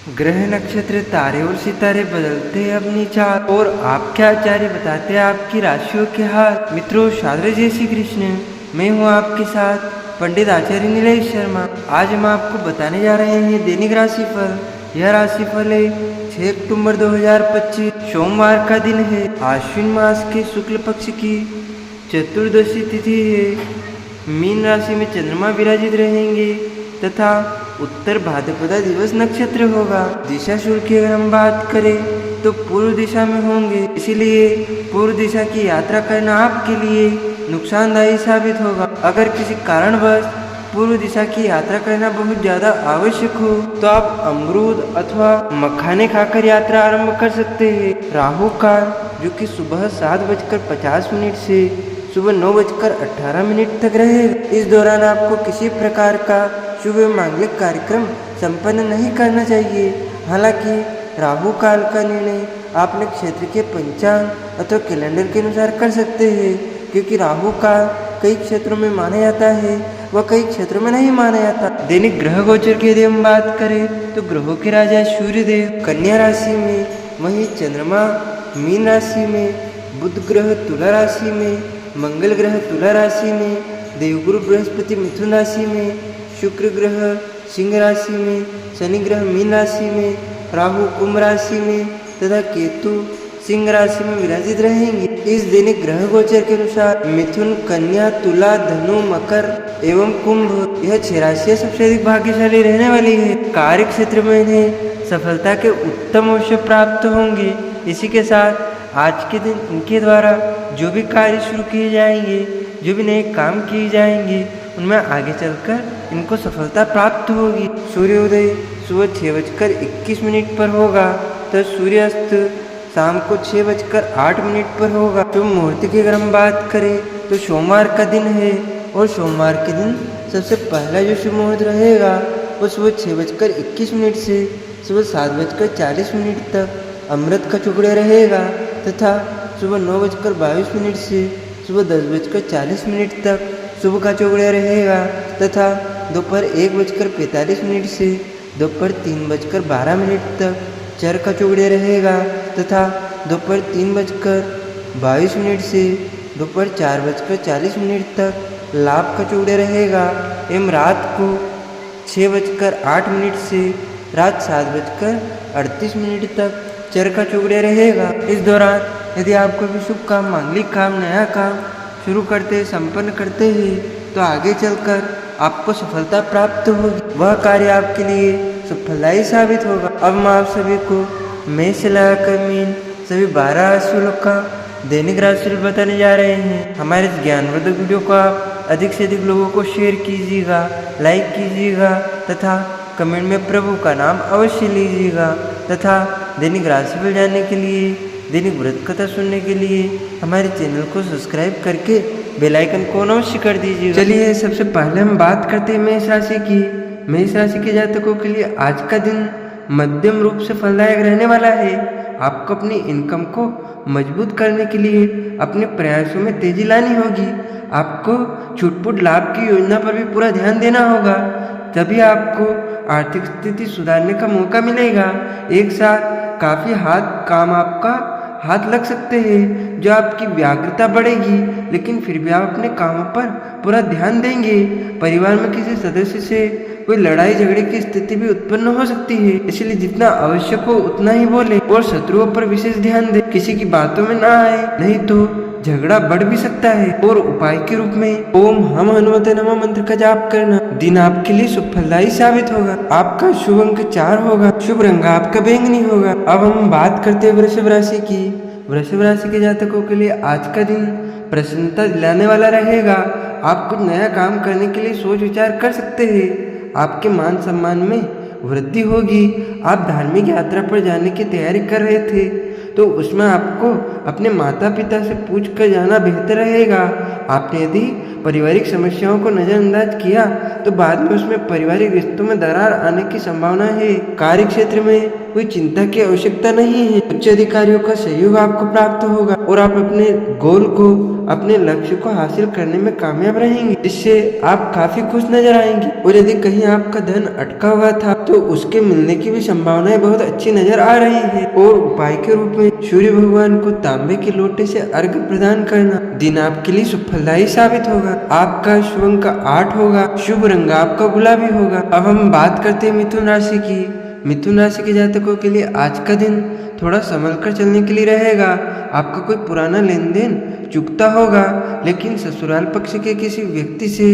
ग्रह नक्षत्र तारे और सितारे बदलते हैं अपनी चाल और आपके आचार्य बताते हैं आपकी राशियों के हाल। मित्रों, शास्त्र जय श्री कृष्ण। मैं हूँ आपके साथ पंडित आचार्य नीलेश शर्मा। आज हम आपको बताने जा रहे हैं दैनिक राशिफल। यह राशिफल है 6 अक्टूबर 2025 सोमवार का दिन है। आश्विन मास के शुक्ल पक्ष की चतुर्दशी तिथि है। मीन राशि में चंद्रमा विराजित रहेंगे तथा उत्तर भाद्रपदा दिवस नक्षत्र होगा। दिशा शुल्क की अगर हम बात करें तो पूर्व दिशा में होंगे, इसीलिए पूर्व दिशा की यात्रा करना आपके लिए नुकसानदायी साबित होगा। अगर किसी कारणवश पूर्व दिशा की यात्रा करना बहुत ज्यादा आवश्यक हो तो आप अमरूद अथवा मखाने खाकर यात्रा आरंभ कर सकते हैं। राहु काल जो कि सुबह 7:50 से सुबह 9:18 तक रहेगा। इस दौरान आपको किसी प्रकार का शुभ मांगलिक कार्यक्रम संपन्न नहीं करना चाहिए। हालांकि राहु काल का निर्णय आप अपने क्षेत्र के पंचांग अथवा कैलेंडर के अनुसार कर सकते हैं, क्योंकि राहु काल कई क्षेत्रों में माना जाता है व कई क्षेत्रों में नहीं माना जाता। दैनिक ग्रह गोचर की यदि हम बात करें तो ग्रहों के राजा सूर्यदेव कन्या राशि में, वहीं चंद्रमा मीन राशि में, बुध ग्रह तुला राशि में, मंगल ग्रह तुला राशि में, देवगुरु बृहस्पति मिथुन राशि में, शुक्र ग्रह सिंह राशि में, शनि ग्रह मीन राशि में, राहु कुंभ राशि में तथा केतु सिंह राशि में विराजित रहेंगे। इस दैनिक ग्रह गोचर के अनुसार मिथुन, कन्या, तुला, धनु, मकर एवं कुंभ यह 6 राशियां सबसे अधिक भाग्यशाली रहने वाली है। कार्य क्षेत्र में इन्हें सफलता के उत्तम अवसर प्राप्त होंगे। इसी के साथ आज के दिन इनके द्वारा जो भी कार्य शुरू किए जाएंगे, जो भी नए काम किए जाएंगे, उनमें आगे चलकर इनको सफलता प्राप्त होगी। सूर्योदय सुबह 6:21 पर होगा तो सूर्यास्त शाम को 6:08 पर होगा। तो मुहूर्त की अगर हम बात करें तो सोमवार का दिन है और सोमवार के दिन सबसे पहला जो शुभ मुहूर्त रहेगा वो सुबह 6:21 से सुबह 7:40 तक अमृत का टुकड़ा रहेगा तथा सुबह 9:22 से सुबह 10:40 तक शुभ का चौगड़िया रहेगा तथा दोपहर 1:45 से दोपहर 3:12 तक चर का चौगड़िया रहेगा तथा दोपहर 3:22 से दोपहर 4:40 तक लाभ का चौगड़िया रहेगा एवं रात को 6:08 से रात 7:38 तक चर का चौगड़िया रहेगा। इस दौरान यदि आप कोई भी शुभ काम, मांगलिक काम, नया काम शुरू करते संपन्न करते हैं तो आगे चलकर आपको सफलता प्राप्त होगी। वह कार्य आपके लिए सफलदायी साबित होगा। अब हम आप सभी को मेष से लगाकर मीन सभी 12 राशियों का दैनिक राशिफल बताने जा रहे हैं। हमारे इस ज्ञानवर्धक वीडियो को आप अधिक से अधिक लोगों को शेयर कीजिएगा, लाइक कीजिएगा तथा कमेंट में प्रभु का नाम अवश्य लीजिएगा तथा दैनिक राशिफल जानने के लिए, दैनिक व्रत कथा सुनने के लिए हमारे चैनल को सब्सक्राइब करके बेल आइकन को अवश्य कर दीजिए। चलिए सबसे पहले हम बात करते हैं मेष राशि की। मेष राशि के जातकों के लिए आज का दिन मध्यम रूप से फलदायक रहने वाला है। आपको अपनी इनकम को मजबूत करने के लिए अपने प्रयासों में तेजी लानी होगी। आपको छुटपुट लाभ की योजना पर भी पूरा ध्यान देना होगा, तभी आपको आर्थिक स्थिति सुधारने का मौका मिलेगा। एक साथ काफी काम आपका हाथ लग सकते हैं, जो आपकी व्याग्रता बढ़ेगी, लेकिन फिर भी आप अपने कामों पर पूरा ध्यान देंगे। परिवार में किसी सदस्य से कोई लड़ाई झगड़े की स्थिति भी उत्पन्न हो सकती है, इसलिए जितना आवश्यक हो उतना ही बोले और शत्रुओं पर विशेष ध्यान दे, किसी की बातों में ना आए, नहीं तो झगड़ा बढ़ भी सकता है। और उपाय के रूप में ओम हम हनुमते नमः मंत्र का जाप करना दिन आपके लिए सुफलदायी साबित होगा। आपका शुभ अंक 4 होगा, शुभ रंग आपका बैंगनी होगा। अब हम बात करते हैं वृषभ राशि की। वृषभ राशि के जातकों के लिए आज का दिन प्रसन्नता दिलाने वाला रहेगा। आप कुछ नया काम करने के लिए सोच विचार कर सकते हैं। आपके मान सम्मान में वृद्धि होगी। आप धार्मिक यात्रा पर जाने की तैयारी कर रहे थे तो उसमें आपको अपने माता पिता से पूछ कर जाना बेहतर रहेगा। आपने यदि पारिवारिक समस्याओं को नजरअंदाज किया तो बाद में उसमें पारिवारिक रिश्तों में दरार आने की संभावना है। कार्य क्षेत्र में कोई चिंता की आवश्यकता नहीं है। उच्च अधिकारियों का सहयोग आपको प्राप्त होगा और आप अपने गोल को, अपने लक्ष्य को हासिल करने में कामयाब रहेंगे, जिससे आप काफी खुश नजर आएंगे। और यदि कहीं आपका धन अटका हुआ था तो उसके मिलने की भी संभावनाएं बहुत अच्छी नजर आ रही है। और उपाय के रूप में सूर्य भगवान को तांबे के लोटे से अर्घ्य प्रदान करना दिन आपके लिए सुफलदायी साबित होगा। आपका शुभ अंक 8 होगा, शुभ रंग आपका गुलाबी होगा। अब हम बात करते हैं मिथुन राशि की। मिथुन राशि के जातकों के लिए आज का दिन थोड़ा संभल कर चलने के लिए रहेगा। आपका कोई पुराना लेन देन चुकता होगा, लेकिन ससुराल पक्ष के किसी व्यक्ति से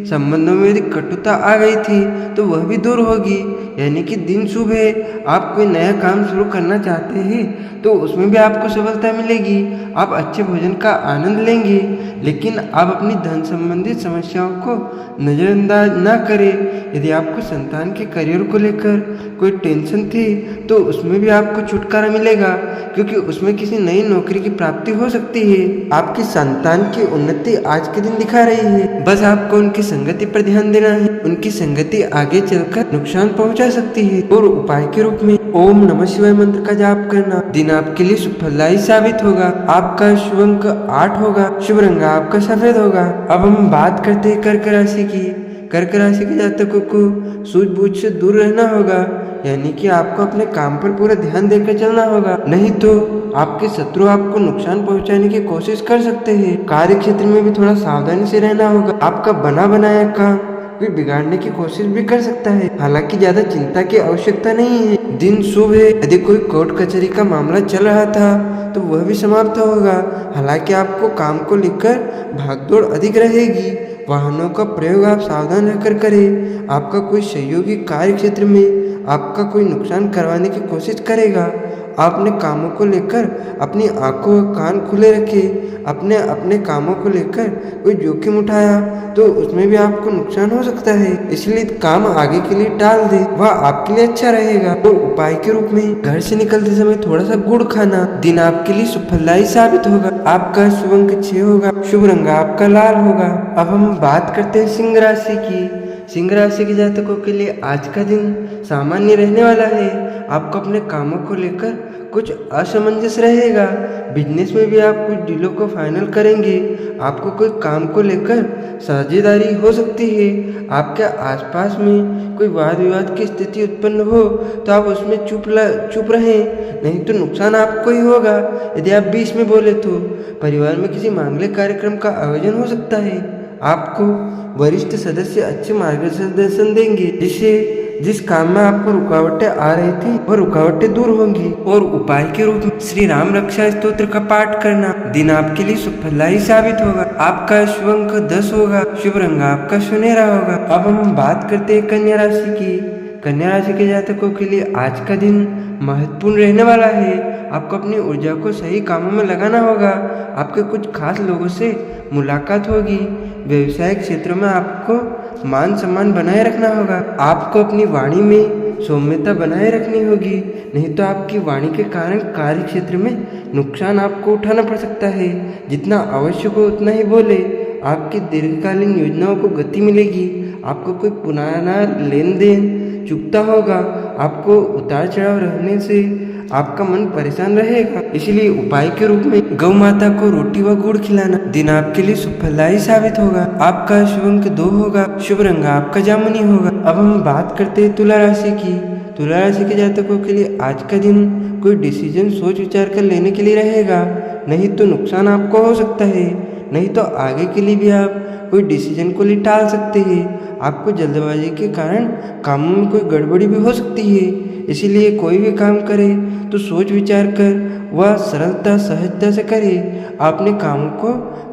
संबंधों में यदि कटुता आ गई थी तो वह भी दूर होगी। यानी कि दिन शुभ है। आप कोई नया काम शुरू करना चाहते हैं तो उसमें भी आपको सफलता मिलेगी। आप अच्छे भोजन का आनंद लेंगे, लेकिन आप अपनी धन संबंधित समस्याओं को नज़रअंदाज न करें। यदि आपको संतान के करियर को लेकर कोई टेंशन थी तो उसमें भी आपको छुटकारा मिलेगा, क्योंकि उसमें किसी नई नौकरी की प्राप्ति हो सकती है। आपकी संतान की उन्नति आज के दिन दिखा रही है। बस आपको उनकी संगति पर ध्यान देना है। उनकी संगति आगे चलकर नुकसान पहुंचा सकती है। और उपाय के रूप में ओम नमः शिवाय मंत्र का जाप करना दिन आपके लिए सुफलदायी साबित होगा। आपका शुभ अंक 8 होगा, शुभ रंग आपका सफेद होगा। अब हम बात करते हैं कर्क राशि की। कर्क राशि के जातकों को सूझबूझ से दूर रहना होगा, यानी कि आपको अपने काम पर पूरा ध्यान देकर चलना होगा, नहीं तो आपके शत्रु आपको नुकसान पहुंचाने की कोशिश कर सकते हैं। कार्य क्षेत्र में भी थोड़ा सावधानी से रहना होगा। आपका बना बनाया काम कोई बिगाड़ने की कोशिश भी कर सकता है। हालांकि ज्यादा चिंता की आवश्यकता नहीं है। दिन शुभ है। यदि कोई कोर्ट कचहरी का मामला चल रहा था तो वह भी समाप्त होगा। हालांकि आपको काम को लेकर भागदौड़ अधिक रहेगी। वाहनों का प्रयोग आप सावधान रहकर करें। आपका कोई सहयोगी कार्य क्षेत्र में आपका कोई नुकसान करवाने की कोशिश करेगा। आप अपने कामों को लेकर अपनी आंखों और कान खुले रखें। अपने कामों को लेकर कोई जोखिम उठाया तो उसमें भी आपको नुकसान हो सकता है, इसलिए काम आगे के लिए टाल दे, वह आपके लिए अच्छा रहेगा। तो उपाय के रूप में घर से निकलते समय थोड़ा सा गुड़ खाना दिन आपके लिए सुफलदायी साबित होगा। आपका शुभ अंक 6 होगा, शुभ रंग आपका लाल होगा। अब हम बात करते हैं सिंह राशि की। सिंह राशि के जातकों के लिए आज का दिन सामान्य रहने वाला है। आपको अपने कामों को लेकर कुछ असमंजस रहेगा। बिजनेस में भी आप कुछ डीलों को फाइनल करेंगे। आपको कोई काम को लेकर साझेदारी हो सकती है। आपके आसपास में कोई वाद विवाद की स्थिति उत्पन्न हो तो आप उसमें चुप रहें, नहीं तो नुकसान आपको ही होगा। यदि आप बीच में बोले तो परिवार में किसी मांगलिक कार्यक्रम का आयोजन हो सकता है। आपको वरिष्ठ सदस्य अच्छे मार्गदर्शन देंगे, जिससे जिस काम में आपको रुकावटें आ रही थी वह रुकावटें दूर होंगी। और उपाय के रूप में श्री राम रक्षा स्तोत्र का पाठ करना दिन आपके लिए सुफलदायी साबित होगा। आपका शुभ अंक 10 होगा, शुभ रंग आपका सुनहरा होगा। अब हम बात करते हैं कन्या राशि की। कन्या राशि के जातकों के लिए आज का दिन महत्वपूर्ण रहने वाला है। आपको अपनी ऊर्जा को सही कामों में लगाना होगा। आपके कुछ खास लोगों से मुलाकात होगी। व्यवसायिक क्षेत्रों में आपको मान सम्मान बनाए रखना होगा। आपको अपनी वाणी में सौम्यता बनाए रखनी होगी, नहीं तो आपकी वाणी के कारण कार्य क्षेत्र में नुकसान आपको उठाना पड़ सकता है। जितना आवश्यक हो उतना ही बोले। आपकी दीर्घकालीन योजनाओं को गति मिलेगी। आपको कोई पुराना लेन देन चुकता होगा। आपको उतार चढ़ाव रहने से आपका मन परेशान रहेगा, इसलिए उपाय के रूप में गौ माता को रोटी व गुड़ खिलाना दिन आपके लिए सुफलदायी साबित होगा। आपका शुभ अंक 2 होगा, शुभ रंग आपका जामुनी होगा। अब हम बात करते हैं तुला राशि की। तुला राशि के जातकों के लिए आज का दिन कोई डिसीजन सोच विचार कर लेने के लिए रहेगा, नहीं तो नुकसान आपको हो सकता है, नहीं तो आगे के लिए भी आप कोई डिसीजन को लिए टाल सकते हैं। आपको जल्दबाजी के कारण कामों में कोई गड़बड़ी भी हो सकती है, इसीलिए कोई भी काम करे तो सोच विचार कर वह सरलता सहजता से करे। अपने कामों को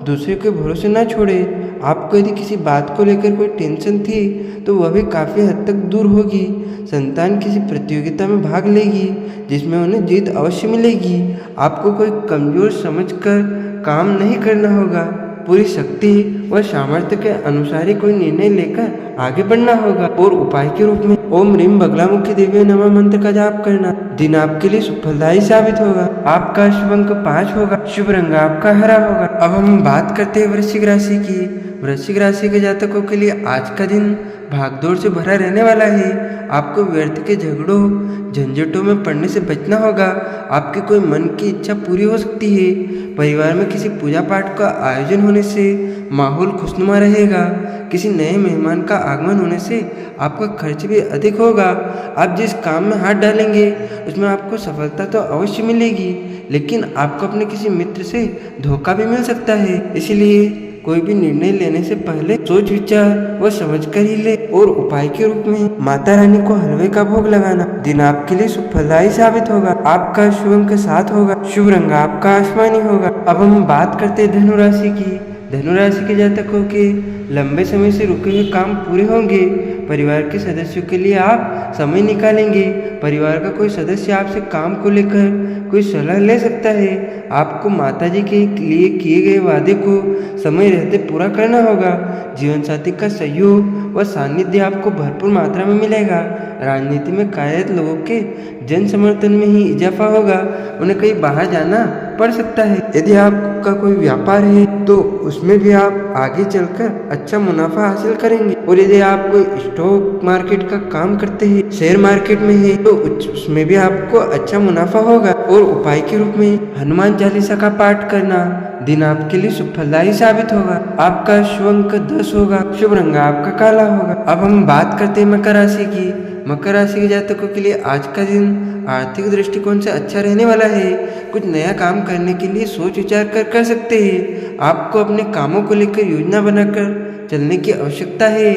दूसरे के भरोसे न छोड़े। आपको यदि किसी बात को लेकर कोई टेंशन थी तो वह भी काफ़ी हद तक दूर होगी। संतान किसी प्रतियोगिता में भाग लेगी जिसमें उन्हें जीत अवश्य मिलेगी। आपको कोई कमजोर समझकर काम नहीं करना होगा। पूरी शक्ति व सामर्थ्य के अनुसार ही कोई निर्णय लेकर आगे बढ़ना होगा। और उपाय के रूप में ओम ह्रीम बगलामुखी देवी नमः मंत्र का जाप करना दिन आपके लिए सुफलदायी साबित होगा। आपका शुभ अंक 5 होगा, शुभ रंग आपका हरा होगा। अब हम बात करते हैं वृश्चिक राशि की। वृश्चिक राशि के जातकों के लिए आज का दिन भागदौड़ से भरा रहने वाला है। आपको व्यर्थ के झगड़ों झंझटों में पड़ने से बचना होगा। आपकी कोई मन की इच्छा पूरी हो सकती है। परिवार में किसी पूजा पाठ का आयोजन होने से माहौल खुशनुमा रहेगा। किसी नए मेहमान का आगमन होने से आपका खर्च भी अधिक होगा। आप जिस काम में हाथ डालेंगे उसमें आपको सफलता तो अवश्य मिलेगी, लेकिन आपको अपने किसी मित्र से धोखा भी मिल सकता है। इसलिए कोई भी निर्णय लेने से पहले सोच विचार व समझ कर ही ले। और उपाय के रूप में माता रानी को हलवे का भोग लगाना दिन आपके लिए शुभ फलदायी साबित होगा। आपका शुभ अंक 7 होगा। शुभ रंग आपका आसमानी होगा। अब हम बात करते हैं धनु राशि की। धनु राशि के जातकों के लंबे समय से रुके हुए काम पूरे होंगे। परिवार के सदस्यों के लिए आप समय निकालेंगे। परिवार का कोई सदस्य आपसे काम को लेकर कोई सलाह ले सकता है। आपको माताजी के लिए किए गए वादे को समय रहते पूरा करना होगा। जीवन साथी का सहयोग व सानिध्य आपको भरपूर मात्रा में मिलेगा। राजनीति में कार्यरत लोगों के जन समर्थन में ही इजाफा होगा। उन्हें कहीं बाहर जाना पड़ सकता है। यदि आपका कोई व्यापार है तो उसमें भी आप आगे चलकर अच्छा मुनाफा हासिल करेंगे। और यदि आप कोई स्टॉक मार्केट का काम करते हैं, शेयर मार्केट में है, तो उसमें भी आपको अच्छा मुनाफा होगा। और उपाय के रूप में हनुमान चालीसा का पाठ करना दिन आपके लिए शुभ फलदायी साबित होगा। आपका शुभ अंक 10 होगा। शुभ रंग आपका काला होगा। अब हम बात करते हैं मकर राशि की। मकर राशि के जातकों के लिए आज का दिन आर्थिक दृष्टिकोण से अच्छा रहने वाला है। कुछ नया काम करने के लिए सोच विचार कर सकते हैं। आपको अपने कामों को लेकर योजना बनाकर चलने की आवश्यकता है।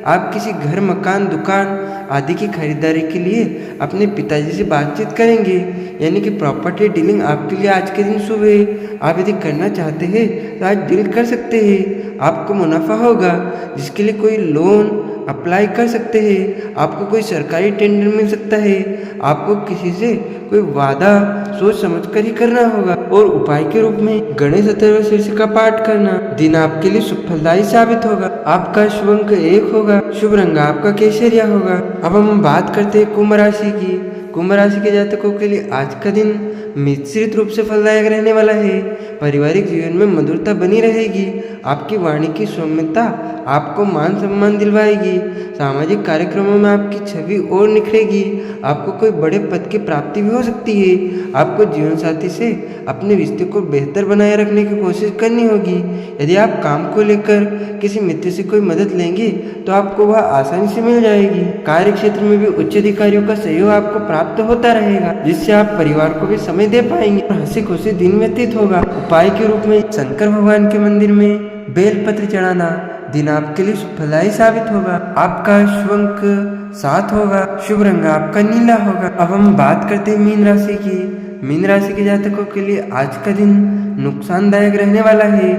आप किसी घर, मकान, दुकान आदि की खरीदारी के लिए अपने पिताजी से बातचीत करेंगे, यानी कि प्रॉपर्टी डीलिंग आपके लिए आज के दिन शुभ है। आप यदि करना चाहते हैं तो आज डील कर सकते हैं। आपको मुनाफा होगा, जिसके लिए कोई लोन अप्लाई कर सकते हैं। आपको कोई सरकारी टेंडर मिल सकता है। आपको किसी से कोई वादा सोच समझ कर ही करना होगा। और उपाय के रूप में गणेश चतुर्थी का पाठ करना दिन आपके लिए शुभ फलदायी साबित होगा। आपका शुभ अंक 1 होगा। शुभ रंग आपका केसरिया होगा। अब हम बात करते हैं कुंभ राशि की। कुंभ राशि के जातकों के लिए आज का दिन मिश्रित रूप से फलदायक रहने वाला है। पारिवारिक जीवन में मधुरता बनी रहेगी। आपकी वाणी की सौम्यता आपको मान सम्मान दिलवाएगी। सामाजिक कार्यक्रमों में आपकी छवि और निखरेगी। आपको कोई बड़े पद की प्राप्ति भी हो सकती है। आपको जीवन साथी से अपने रिश्ते को बेहतर बनाए रखने की कोशिश करनी होगी। यदि आप काम को लेकर किसी मित्र से कोई मदद लेंगे तो आपको वह आसानी से मिल जाएगी। कार्य क्षेत्र में भी उच्च अधिकारियों का सहयोग आपको प्राप्त होता रहेगा, जिससे आप परिवार को भी समय दे पाएंगे और हंसी खुशी दिन व्यतीत होगा। उपाय के रूप में शंकर भगवान के मंदिर में बेलपत्र चढ़ाना दिन आपके लिए फलदायी साबित होगा। आपका शुभ अंक 7 होगा। शुभ रंग आपका नीला होगा। अब हम बात करते हैं मीन राशि की। मीन राशि के जातकों के लिए आज का दिन नुकसानदायक रहने वाला है।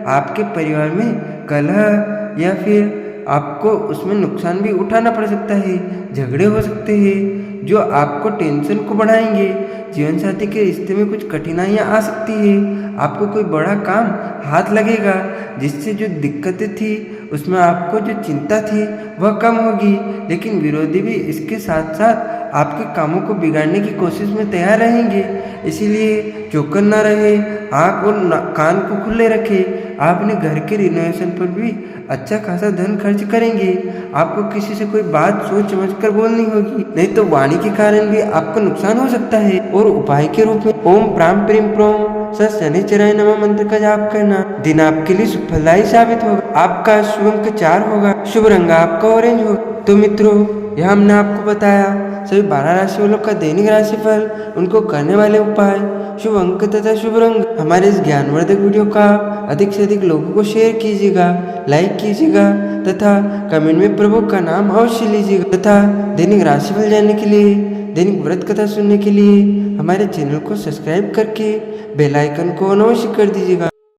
आपके परिवार में कलह या फिर आपको उसमें नुकसान भी उठाना पड़ सकता है। झगड़े हो सकते हैं जो आपको टेंशन को बढ़ाएंगे। जीवन साथी के रिश्ते में कुछ कठिनाइयां आ सकती है। आपको कोई बड़ा काम हाथ लगेगा, जिससे जो दिक्कतें थी उसमें आपको जो चिंता थी वह कम होगी। लेकिन विरोधी भी इसके साथ साथ आपके कामों को बिगाड़ने की कोशिश में तैयार रहेंगे। इसीलिए चौकन न रहे, आँख और कान को खुले रखें। आप अपने घर के रिनोवेशन पर भी अच्छा खासा धन खर्च करेंगे। आपको किसी से कोई बात सोच समझ कर बोलनी होगी, नहीं तो वाणी के कारण भी आपको नुकसान हो सकता है। और उपाय के रूप में ओम प्राम प्रीम प्रोम शनिचराय नमः मंत्र का जाप करना दिन आपके लिए फलदायी साबित होगा। आपका शुभ अंक 4 होगा। शुभ रंग आपका ऑरेंज होगा। तो मित्रों, यह हमने आपको बताया सभी 12 राशि वालों का दैनिक राशिफल, उनको करने वाले उपाय, शुभ अंक तथा शुभ रंग। हमारे इस ज्ञानवर्धक वीडियो का अधिक से अधिक लोगों को शेयर कीजिएगा, लाइक कीजिएगा तथा कमेंट में प्रभु का नाम अवश्य लीजिएगा। तथा दैनिक राशिफल जानने के लिए, दैनिक व्रत कथा सुनने के लिए हमारे चैनल को सब्सक्राइब करके बेल आइकन को अवश्य कर दीजिएगा।